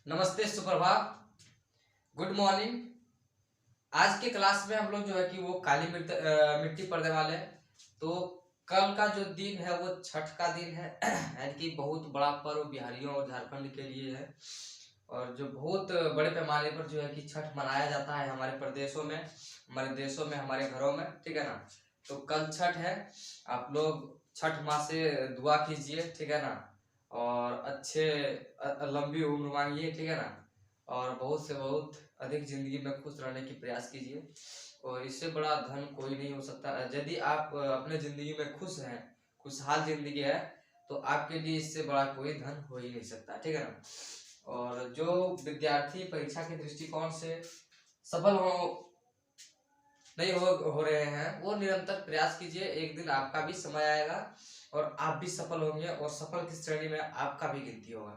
नमस्ते, सुप्रभात, good morning. आज के क्लास में हम लोग जो है कि वो काली मिट्टी पढ़ने वाले हैं। तो कल का जो दिन है वो छठ का दिन है यानी कि बहुत बड़ा पर्व बिहारियों और झारखंड के लिए है, और जो बहुत बड़े पैमाने पर जो है कि छठ मनाया जाता है हमारे प्रदेशों में, हमारे देशों में, हमारे घरों में। ठीक है ना। तो कल छठ है, आप लोग छठ माँ से दुआ कीजिए, ठीक है ना। और अच्छे लंबी उम्र मांगिए, ठीक है ना। और बहुत से बहुत अधिक जिंदगी में खुश रहने की प्रयास कीजिए, और इससे बड़ा धन कोई नहीं हो सकता। यदि आप अपने जिंदगी में खुश हैं, खुशहाल जिंदगी है, तो आपके लिए इससे बड़ा कोई धन हो ही नहीं सकता, ठीक है ना। और जो विद्यार्थी परीक्षा के दृष्टिकोण से सफल नहीं हो रहे हैं, वो निरंतर प्रयास कीजिए। एक दिन आपका भी समय आएगा और आप भी सफल होंगे, और सफल की श्रेणी में आपका भी गिनती होगा।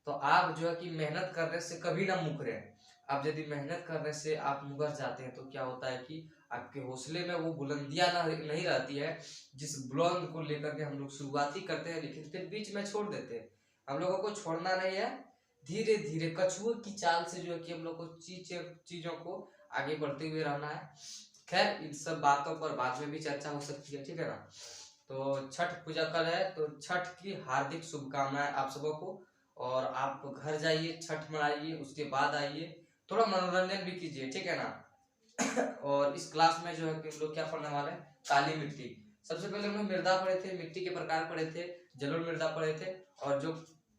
तो आप जो है कि मेहनत करने से कभी ना मुकरे। आप यदि मेहनत करने से आप मुकर जाते हैं, तो क्या होता है कि आपके हौसले में वो बुलंदियां नहीं रहती है, जिस बुलंद को लेकर के हम लोग शुरुआती करते हैं लेकिन फिर बीच में छोड़ देते हैं। हम लोगों को छोड़ना नहीं है, धीरे धीरे कछुए की चाल से जो है कि हम लोग को चीजों को आगे बढ़ते हुए रहना है। खैर, इन सब बातों पर बाद में भी चर्चा हो सकती है, ठीक है ना। तो छठ पूजा कल है, तो छठ की हार्दिक शुभकामनाएं आप सबों को। और आप घर जाइए, छठ मनाइए, उसके बाद आइए, थोड़ा मनोरंजन भी कीजिए, ठीक है ना। और इस क्लास में जो है कि हम लोग क्या पढ़ने वाले हैं, काली मिट्टी। सबसे पहले हम लोग मृदा पढ़े थे, मिट्टी के प्रकार पढ़े थे, जलोढ़ मृदा पढ़े थे। और जो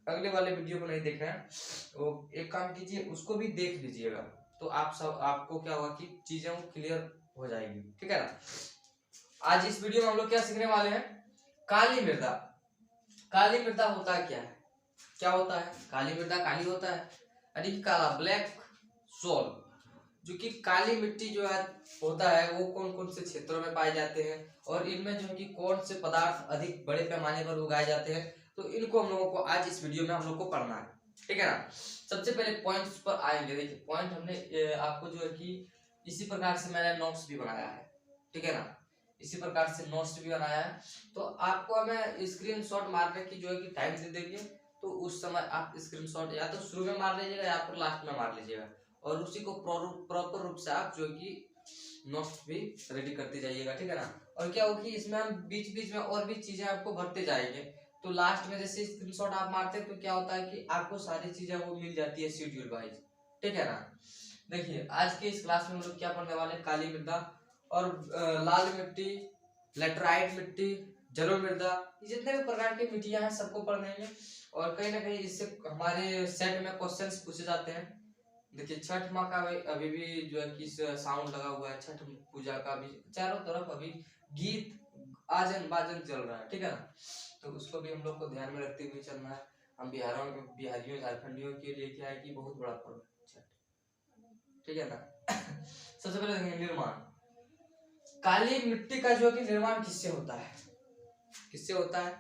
अगले वाले वीडियो को नहीं देख रहे हैं, वो एक काम कीजिए, उसको भी देख लीजिएगा। तो आपको क्या होगा कि चीजें क्लियर हो जाएगी, ठीक है ना। आज इस वीडियो में हम लोग क्या सीखने वाले हैं, काली मृदा। काली मृदा होता है क्या है, क्या होता है काली मृदा? काली होता है यानी कि काला, ब्लैक सोल। जो कि काली मिट्टी जो है होता है, वो कौन कौन से क्षेत्रों में पाए जाते हैं, और इनमें जो है कि कौन से पदार्थ अधिक बड़े पैमाने पर उगाए जाते हैं, तो इनको हम लोगों को आज इस वीडियो में हम लोग को पढ़ना है, ठीक है ना। सबसे पहले पॉइंट्स पर आएंगे। देखिए, पॉइंट हमने आपको जो है कि इसी प्रकार से मैंने नोट्स भी बनाया है, ठीक है ना। इसी प्रकार से नोट्स भी बनाया है, तो आपको हमें स्क्रीनशॉट मारने की जो है कि टाइम दे देंगे। तो उस समय आप स्क्रीनशॉट या तो शुरू में मार लीजिएगा या फिर लास्ट में मार लीजिएगा, और उसी को प्रॉपर रूप से आप जो कि नोट्स भी रेडी करते जाइएगा, ठीक है ना। और क्या होगी, इसमें हम बीच बीच में और भी चीजें आपको भरते जाएंगे। तो लास्ट में जैसे स्क्रीनशॉट आप मारते हैं, तो क्या होता है कि आपको सारी चीजें वो मिल जाती है शेड्यूल वाइज, ठीक है ना। देखिए, आज के इस क्लास में हम लोग क्या पढ़ने वाले हैं, काली मृदा और लाल मिट्टी, लेटराइट मिट्टी, जलोढ़ मृदा, जितने भी प्रकार की मिट्टियां हैं सबको पढ़ने। और कहीं ना कहीं इससे हमारे सेट में क्वेश्चंस पूछे जाते हैं। देखिए, छठ माँ का अभी भी जो है कि साउंड लगा हुआ है, छठ पूजा का भी चारों तरफ अभी गीत आजन बाजन चल रहा है, ठीक है ना। तो उसको भी हम लोग को ध्यान में रखते हुए चलना है। हम बिहारियों झारखंडियों के लिए क्या है कि बहुत बड़ा पर्व है छठ, ठीक है ना। सबसे पहले देखेंगे निर्माण। काली मिट्टी का जो है कि निर्माण किससे होता है, किससे होता है?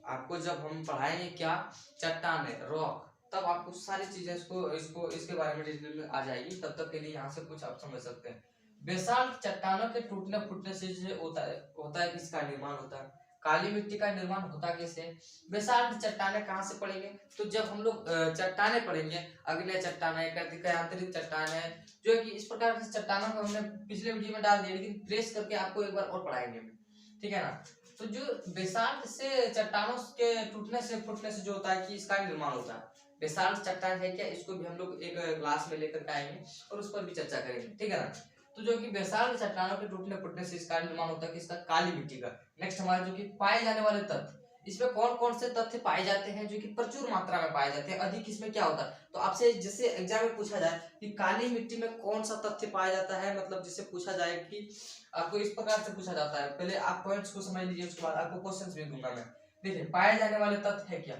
आपको जब हम पढ़ाएंगे क्या, चट्टाने, रॉक, तब आपको सारी चीजें इसको इसको इसके बारे में डिटेल में आ जाएगी। तब तक के लिए यहाँ से कुछ आप समझ सकते हैं। बेसाल्ट चट्टानों के टूटने फूटने से जो होता है किसका निर्माण होता है, काली मिट्टी का निर्माण होता कैसे? बेसाल्ट चट्टाने कहाँ से पड़ेंगे, तो जब हम लोग चट्टाने पढ़ेंगे, अग्नेय चट्टाने, आंतरिक चट्टाने, जो है कि इस प्रकार की चट्टानों को हमने पिछले वीडियो में डाल दिया, लेकिन प्रेस करके आपको एक बार और पढ़ाएंगे, ठीक है ना। तो जो बेसाल्ट से चट्टानों के टूटने से फूटने से जो होता है कि इसका निर्माण होता है। बेसाल्ट चट्टान है क्या, इसको भी हम लोग एक क्लास में लेकर के आएंगे और उस पर भी चर्चा करेंगे, ठीक है ना। तो जो कि बेसाल्ट चट्टानों के टूटने फूटने से इसका निर्माण होता है कि इसका काली मिट्टी का। नेक्स्ट हमारे जो कि पाए जाने वाले तत्व, इसमें कौन कौन से तथ्य पाए जाते हैं जो कि प्रचुर मात्रा में पाए जाते हैं, अधिक इसमें क्या होता है। तो आपसे जैसे एग्जाम में पूछा जाए कि काली मिट्टी में कौन सा तथ्य पाया जाता है, मतलब जिससे पूछा जाए कि आपको इस प्रकार से पूछा जाता है, पहले आप पॉइंट्स को समझ लीजिए, उसके बाद आपको क्वेश्चंस भी दूंगा मैं। देखिए, पाए जाने वाले तत्व है क्या,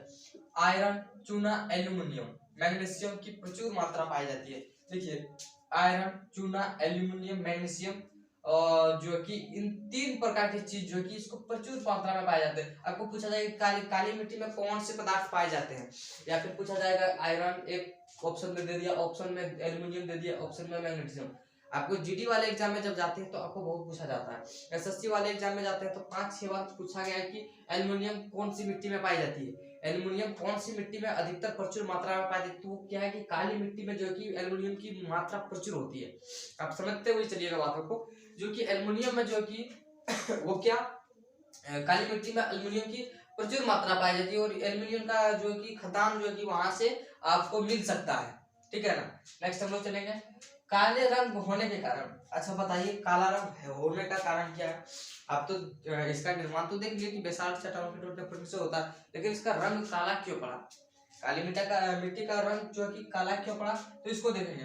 आयरन, चूना, एल्यूमिनियम, मैग्नीशियम की प्रचुर मात्रा पाई जाती है। देखिए, आयरन, चूना, एल्यूमिनियम, मैग्नीशियम, और जो कि इन तीन प्रकार की चीज जो कि इसको प्रचुर मात्रा में पाए जाते हैं। आपको पूछा जाएगा काली मिट्टी में कौन से पदार्थ पाए जाते हैं, या फिर पूछा जाएगा आयरन, एक ऑप्शन में दे दिया, ऑप्शन में एल्यूमिनियम दे दिया, ऑप्शन में मैग्नीशियम। आपको जीडी वाले एग्जाम में जब जाते हैं तो आपको बहुत पूछा जाता है, एसएससी वाले एग्जाम में जाते हैं तो 5-6 बार पूछा गया है कि एल्युमिनियम कौन सी मिट्टी में पाई जाती है, एल्युमिनियम कौन सी मिट्टी में अधिकतर प्रचुर मात्रा में पाई जाती है। तो क्या है कि काली मिट्टी में जो है कि एल्युमिनियम की मात्रा प्रचुर होती है। आप समझते हुए चलिएगा बातों को, जो कि एल्युमिनियम में जो कि वो क्या काली मिट्टी में एल्युमिनियम की प्रचुर मात्रा पाई जाती है और एल्युमिनियम का जो कि खदान जो कि वहां से आपको मिल सकता है, ठीक है ना। नेक्स्ट हम लोग चलेंगे काले रंग होने के कारण। अच्छा बताइए काला रंग होने का कारण क्या है। आप तो इसका निर्माण तो देख लिए कि बेसाल्ट से होता है, लेकिन इसका रंग काला क्यों पड़ा, काली मिट्टी का रंग जो है कि काला क्यों पड़ा, तो इसको देखेंगे।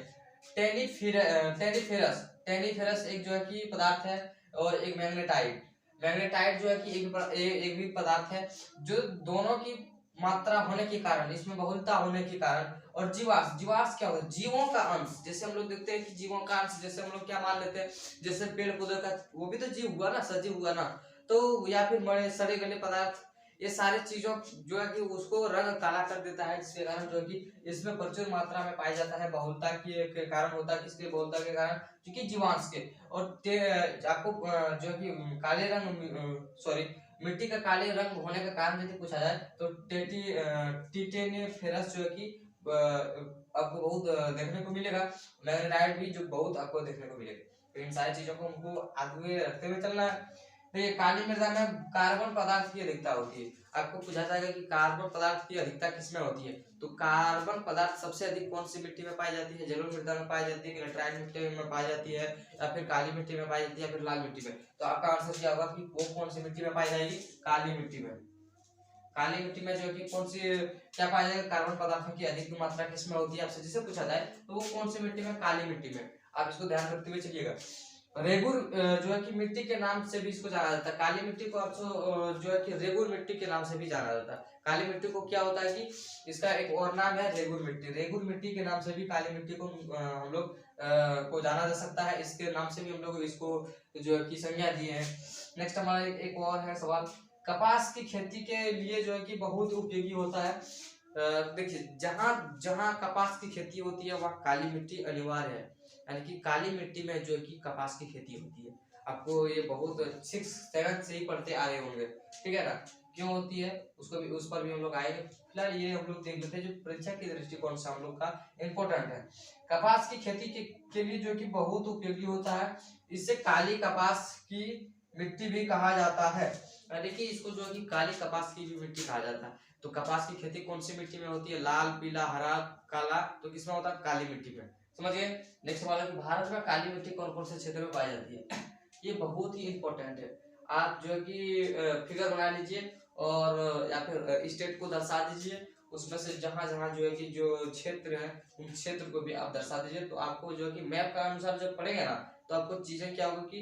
टेनिफेरस एक जो है कि पदार्थ है और एक मैग्नेटाइट। मैग्नेटाइट जो है कि एक भी पदार्थ है, जो दोनों की मात्रा होने के कारण, इसमें बहुलता होने के कारण, और जीवाश्म, जीवाश्म क्या होता है, जीवों का अंश। जैसे हम लोग देखते हैं कि जीवों का अंश, जैसे हम लोग क्या मान लेते हैं, जैसे पेड़ पौधे का वो भी तो जीव हुआ ना, सजीव हुआ ना, तो या फिर मरे सड़े गले पदार्थ, ये सारे चीजों जो है कि उसको रंग काला कर देता है, जिसके कारण जो है कि इसमें प्रचुर मात्रा में पाया जाता है, बहुलता के कारण होता है। किसके बहुलता के कारण, क्योंकि जीवांश के। और आपको जो है कि काले रंग सॉरी मिट्टी का काले रंग होने का कारण यदि पूछा जाए तो टिटेनिफेरस जो है कि आपको बहुत देखने को मिलेगा, मैग्नेटाइट भी जो बहुत आपको देखने को मिलेगा। तो इन सारी चीजों को हमको आगे रखते हुए चलना है। तो ये काली मृदा में कार्बन पदार्थ की अधिकता होती है। आपको पूछा जाएगा कि कार्बन पदार्थ की अधिकता किसमें होती है, तो कार्बन पदार्थ सबसे अधिक कौन सी मिट्टी में पाई जाती है, जलोढ़ मृदा में पाई जाती है, लेटराइट मिट्टी में पाई जाती है, या फिर काली मिट्टी में पाई जाती है, या फिर लाल मिट्टी में। तो आपका आंसर क्या होगा कि वो कौन सी मिट्टी में पाई जाएगी, काली मिट्टी में। काली मिट्टी में जो है कि कौन सी क्या पाया जाएगा, कार्बन पदार्थों की अधिक मात्रा किसमें होती है, आपसे जिसे पूछा जाए तो वो कौन सी मिट्टी में, काली मिट्टी में। आप इसको ध्यान रखते हुए चलिएगा। रेगुर जो है कि मिट्टी के नाम से भी इसको जाना जाता है, काली मिट्टी को जो है कि रेगुर मिट्टी के नाम से भी जाना जाता है। काली मिट्टी को क्या होता है कि इसका एक और नाम है रेगुर मिट्टी, रेगुर मिट्टी के नाम से भी काली मिट्टी को हम लोग को जाना जा सकता है, इसके नाम से भी हम लोग इसको जो है कि संज्ञा दिए हैं। नेक्स्ट हमारा एक और है सवाल, कपास की खेती के लिए जो है कि बहुत उपयोगी होता है। देखिए जहाँ जहाँ कपास की खेती होती है वहाँ काली मिट्टी अनिवार्य है, यानी कि काली मिट्टी में जो है कि कपास की खेती होती है। आपको ये बहुत 6-7 से ही पढ़ते आए होंगे, ठीक है ना, क्यों होती है उसको भी, उस पर भी हम लोग आएंगे। फिलहाल ये हम लोग देख लेते हैं जो परीक्षा के दृष्टिकोण से हम लोग का इम्पोर्टेंट है। कपास की खेती के लिए जो कि बहुत उपयोगी होता है, इससे काली कपास की मिट्टी भी कहा जाता है, यानी कि इसको जो है कि काली कपास की भी मिट्टी कहा जाता है। तो कपास की खेती कौन सी मिट्टी में होती है, लाल, पीला, हरा, काला, तो किसमें होता है, काली मिट्टी में। समझ गए। नेक्स्ट सवाल है कि भारत में काली मिट्टी कौन कौन से क्षेत्र में पाई जाती है। ये बहुत ही इंपॉर्टेंट है। आप जो है कि फिगर बना लीजिए और या फिर स्टेट को दर्शा दीजिए, उसमें से जहां जहां जो है कि जो क्षेत्र है उन क्षेत्र को भी आप दर्शा दीजिए। तो आपको जो है कि मैप का अनुसार जब पढ़ेंगे ना तो आपको चीजें क्या होगी कि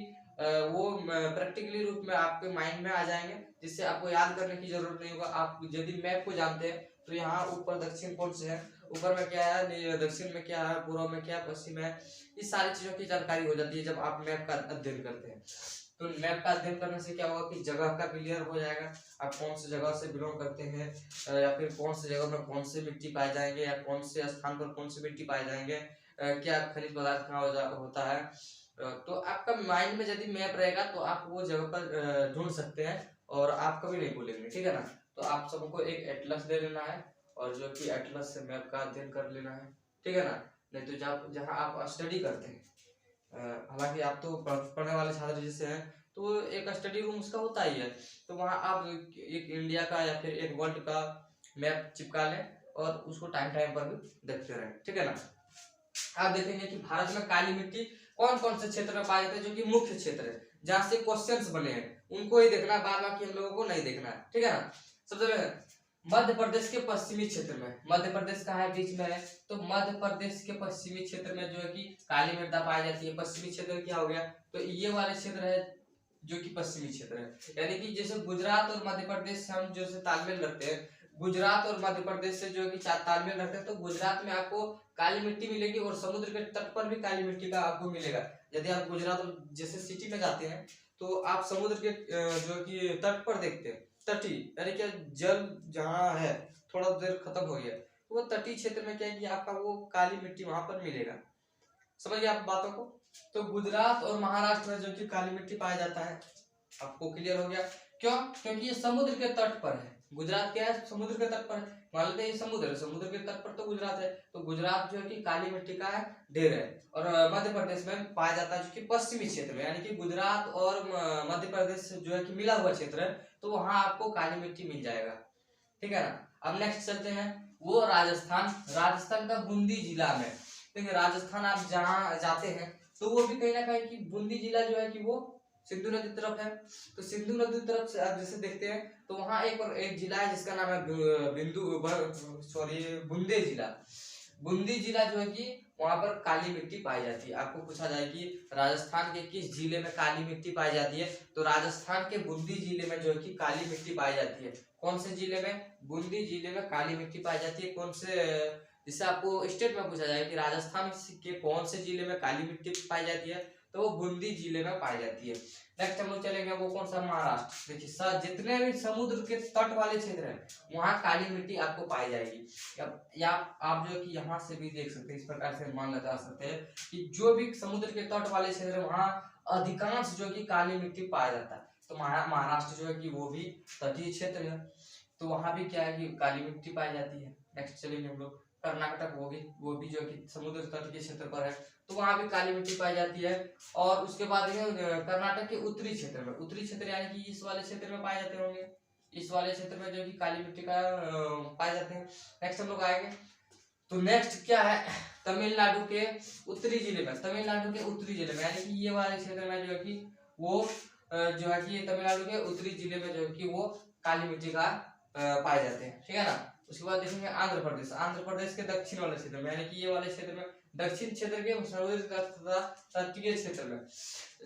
वो प्रैक्टिकली रूप में आपके माइंड में आ जाएंगे, जिससे आपको याद करने की जरूरत नहीं होगा। आप यदि मैप को जानते हैं तो यहाँ ऊपर दक्षिण कौन से है, ऊपर में क्या है, दक्षिण में क्या है, पूर्व में क्या है, पश्चिम में, इस सारी चीजों की जानकारी हो जाती है जब आप मैप का अध्ययन करते हैं। तो मैप का अध्ययन करने से क्या होगा कि जगह का क्लियर हो जाएगा, आप कौन सी जगह से बिलोंग करते हैं, या फिर कौन सी जगह में कौन सी मिट्टी पाए जाएंगे, या कौन से स्थान पर कौन सी मिट्टी पाए जाएंगे, क्या खनिज पदार्थ कहाँ होता है। तो आपका माइंड में यदि मैप रहेगा तो आप वो जगह पर ढूंढ सकते हैं और आप कभी नहीं भूलेंगे, ठीक है ना। तो आप सबको एक एटलस ले लेना है और जो कि एटलस से मैप का अध्ययन कर लेना है, ठीक है ना। नहीं तो जब जहाँ आप स्टडी करते हैं, हालांकि आप तो पढ़ने वाले छात्र जैसे हैं तो एक स्टडी रूम उसका होता ही है, तो वहाँ आप एक इंडिया का या फिर एक वर्ल्ड का मैप चिपका लें और उसको टाइम टाइम पर भी देखते रहें, ठीक है ना। आप देखेंगे कि भारत में काली मिट्टी कौन कौन से क्षेत्र में पाए जाते हैं, जो कि मुख्य क्षेत्र है जहाँ से क्वेश्चंस बने हैं, उनको ही देखना, बाद बाकी हम लोगों को नहीं देखना है, ठीक है ना। सबसे पहले मध्य प्रदेश के पश्चिमी क्षेत्र में, मध्य प्रदेश कहाँ है, बीच में है, तो मध्य प्रदेश के पश्चिमी क्षेत्र में जो है कि काली मृदा पाई जाती है। पश्चिमी क्षेत्र क्या हो गया, तो ये वाले क्षेत्र है जो कि पश्चिमी क्षेत्र है, यानी कि जैसे गुजरात और मध्य प्रदेश से हम जो से तालमेल रखते हैं, गुजरात और मध्य प्रदेश से जो है कि तालमेल रखते हैं, तो गुजरात में आपको काली मिट्टी मिलेगी और समुद्र के तट पर भी काली मिट्टी का आपको मिलेगा। यदि आप गुजरात जैसे सिटी में जाते हैं तो आप समुद्र के जो कि तट पर देखते हैं, तटीय यानी कि जल जहाँ है थोड़ा देर खत्म हो गया तो वो तटीय क्षेत्र में क्या है कि आपका वो काली मिट्टी वहां पर मिलेगा। समझ गए आप बातों को। तो गुजरात और महाराष्ट्र में जो कि काली मिट्टी पाया जाता है। आपको क्लियर हो गया? क्यों? क्योंकि ये समुद्र के तट पर है। गुजरात क्या है? समुद्र के तट पर है। मान लेते हैं ये समुद्र है, समुद्र के तट पर तो गुजरात है। तो गुजरात जो है कि काली मिट्टी का है ढेर है। और मध्य प्रदेश में पाया जाता है जो कि पश्चिमी क्षेत्र में, यानी कि गुजरात और मध्य प्रदेश जो है कि मिला हुआ क्षेत्र है, तो वहां आपको काली मिट्टी मिल जाएगा। ठीक है ना? अब नेक्स्ट चलते हैं, वो राजस्थान का बूंदी जिला में। देखिए राजस्थान आप जहाँ जाते हैं तो वो भी कहीं ना कहीं कि बूंदी जिला जो है कि वो सिंधु नदी तरफ है। तो सिंधु नदी तरफ से आप जैसे देखते हैं तो वहाँ एक जिला है जिसका नाम है बूंदे जिला। बूंदी जिला जो है कि वहां पर काली मिट्टी पाई जाती है। आपको पूछा जाए कि राजस्थान के किस जिले में काली मिट्टी पाई जाती है, तो राजस्थान के बूंदी जिले में जो है कि काली मिट्टी पाई जाती है। कौन से जिले में? बूंदी जिले में काली मिट्टी पाई जाती है। कौन से, जिससे आपको स्टेट में पूछा जाए कि राजस्थान के कौन से जिले में काली मिट्टी पाई जाती है, तो वो बूंदी जिले में पाई जाती है। नेक्स्ट हम लोग चलेंगे, वो कौन सा? महाराष्ट्र। देखिए जितने भी समुद्र के तट वाले क्षेत्र हैं वहां काली मिट्टी आपको पाई जाएगी। या आप जो कि यहाँ से भी देख सकते हैं, इस प्रकार से मान लगा सकते हैं कि जो भी समुद्र के तट वाले क्षेत्र है वहां अधिकांश जो कि काली मिट्टी पाया जाता है। तो महाराष्ट्र जो है कि वो भी तटीय क्षेत्र है, तो वहां भी क्या है कि काली मिट्टी पाई जाती है। नेक्स्ट चलेंगे हम लोग कर्नाटक, वो भी जो कि समुद्र तट के क्षेत्र पर है, तो वहां भी काली मिट्टी पाई जाती है। और उसके बाद कर्नाटक के उत्तरी क्षेत्र में, उत्तरी क्षेत्र यानी कि इस वाले क्षेत्र में पाए जाते होंगे, इस वाले क्षेत्र में जो कि काली मिट्टी का पाए जाते हैं। नेक्स्ट हम लोग आएंगे, तो नेक्स्ट क्या है? तमिलनाडु के उत्तरी जिले में, तमिलनाडु के उत्तरी जिले में यानी कि ये वाले क्षेत्र में जो है कि वो जो है कि तमिलनाडु के उत्तरी जिले में जो है कि वो काली मिट्टी का पाए जाते हैं। ठीक है ना? उसके बाद देखेंगे आंध्र प्रदेश। आंध्र प्रदेश के दक्षिण वाले क्षेत्र में, यानी कि ये वाले क्षेत्र में, दक्षिण क्षेत्र के समुद्री तथा तटीय क्षेत्र में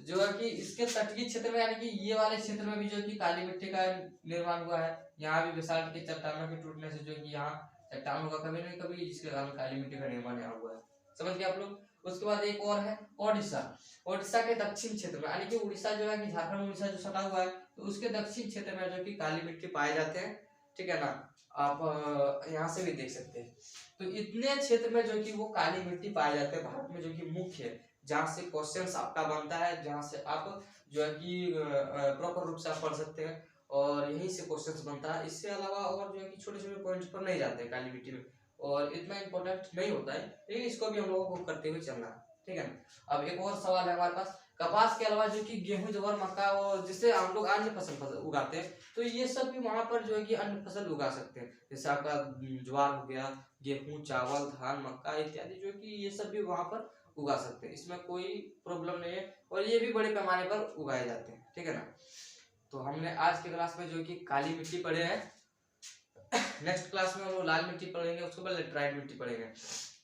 जो है कि इसके तटीय क्षेत्र में, यानी कि ये वाले क्षेत्र में भी जो कि काली मिट्टी का निर्माण हुआ है। यहाँ भी बेसाल्ट के चट्टानों के टूटने से जो कि यहाँ चट्टान होगा कभी नहीं कभी, जिसके कारण काली मिट्टी का निर्माण यहाँ हुआ है। समझ गए आप लोग? उसके बाद एक और है ओडिशा। ओडिशा के दक्षिण क्षेत्र में, यानी कि उड़ीसा जो है कि झारखंड उड़ीसा जो सटा हुआ है, तो उसके दक्षिण क्षेत्र में जो कि काली मिट्टी पाए जाते हैं। ठीक है ना? आप यहाँ से भी देख सकते हैं। तो इतने क्षेत्र में जो कि वो काली मिट्टी पाए जाते हैं भारत में, जो कि मुख्य है, जहाँ से क्वेश्चंस आपका बनता है, जहाँ से आप जो है कि प्रॉपर रूप से आप पढ़ सकते हैं, और यहीं से क्वेश्चंस बनता है। इससे अलावा और जो है कि छोटे छोटे पॉइंट्स पर नहीं जाते हैं काली मिट्टी में, और इतना इंपॉर्टेंट नहीं होता है, लेकिन इसको भी हम लोगों को करते हुए चलना है। ठीक है ना? अब एक और सवाल है हमारे पास, कपास के अलावा जो कि गेहूं, जवार, मक्का और जिससे हम लोग अन्य फसल उगाते हैं, तो ये सब भी वहां पर जो है कि अन्य फसल उगा सकते हैं। जैसे आपका ज्वार हो गया, गेहूं, चावल, धान, मक्का इत्यादि जो कि ये सब भी वहां पर उगा सकते हैं, इसमें कोई प्रॉब्लम नहीं है, और ये भी बड़े पैमाने पर उगाए जाते हैं। ठीक है ना? तो हमने आज के क्लास में जो कि काली मिट्टी पढ़े हैं। नेक्स्ट क्लास में हम लोग लाल मिट्टी पढ़ेंगे, उसके बाद लेटराइट मिट्टी पढ़ेंगे।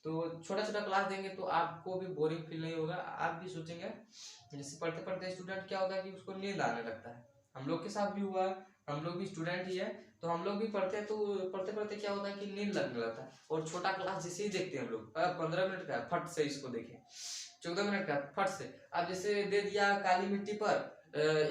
तो छोटा छोटा क्लास देंगे तो आपको भी बोरिंग फील नहीं होगा, आप भी सोचेंगे। जैसे पढ़ते पढ़ते स्टूडेंट क्या होता है कि उसको नींद आने लगता है, हम लोग के साथ भी हुआ है, हम लोग भी स्टूडेंट ही है, तो हम लोग भी पढ़ते हैं, तो पढ़ते पढ़ते क्या होता है कि नींद लगने लगता है। और छोटा क्लास जैसे ही देखते हैं हम लोग, 15 मिनट का फट से इसको देखें, 14 मिनट का फट से, अब जैसे दे दिया काली मिट्टी पर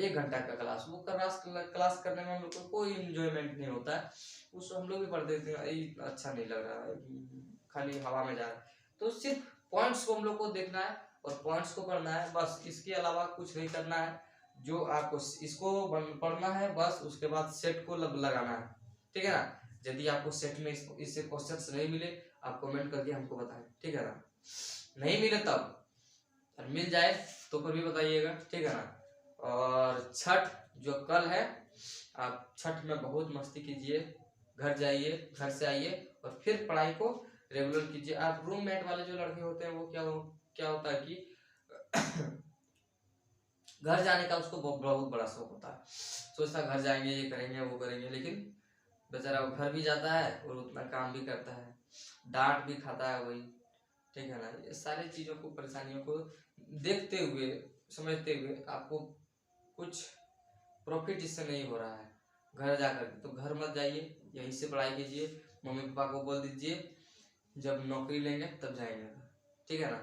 1 घंटा का क्लास, वो क्लास करने में हम लोग को कोई इंजॉयमेंट नहीं होता है, उसको हम लोग भी पढ़ देते हैं, अच्छा नहीं लग रहा है, खाली हवा में जा रहा है। तो सिर्फ पॉइंट्स को हम लोग को देखना है और पॉइंट्स को पढ़ना है, बस इसके अलावा कुछ नहीं करना है। जो आपको इसको पढ़ना है बस, उसके बाद सेट को लगाना है। ठीक है ना? यदि आपको सेट में इससे क्वेश्चंस नहीं मिले, आप कमेंट करके हमको बताएं। ठीक है ना? नहीं मिले तब, और मिल जाए तो फिर भी बताइएगा। ठीक है ना? और छठ जो कल है, आप छठ में बहुत मस्ती कीजिए, घर जाइए, घर से आइए और फिर पढ़ाई को रेगुलर कीजिए। आप रूममेट वाले जो लड़के होते हैं वो क्या होता है कि घर जाने का उसको बहुत बड़ा शौक होता है, सोचता घर जाएंगे, ये करेंगे, वो करेंगे, लेकिन बेचारा वो घर भी जाता है और उतना काम भी करता है, डांट भी खाता है वही। ठीक है ना? ये सारी चीजों को, परेशानियों को देखते हुए, समझते हुए, आपको कुछ प्रॉफिट इससे नहीं हो रहा है घर जाकर, तो घर मत जाइए, यहीं से पढ़ाई कीजिए। मम्मी पापा को बोल दीजिए जब नौकरी लेंगे तब जाएंगे। ठीक है ना?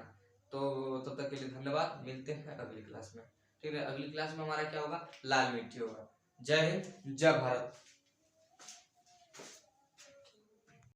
तो तब तक के लिए धन्यवाद, मिलते हैं अगली क्लास में। ठीक है? अगली क्लास में हमारा क्या होगा? लाल मिट्टी होगा। जय हिंद, जय भारत।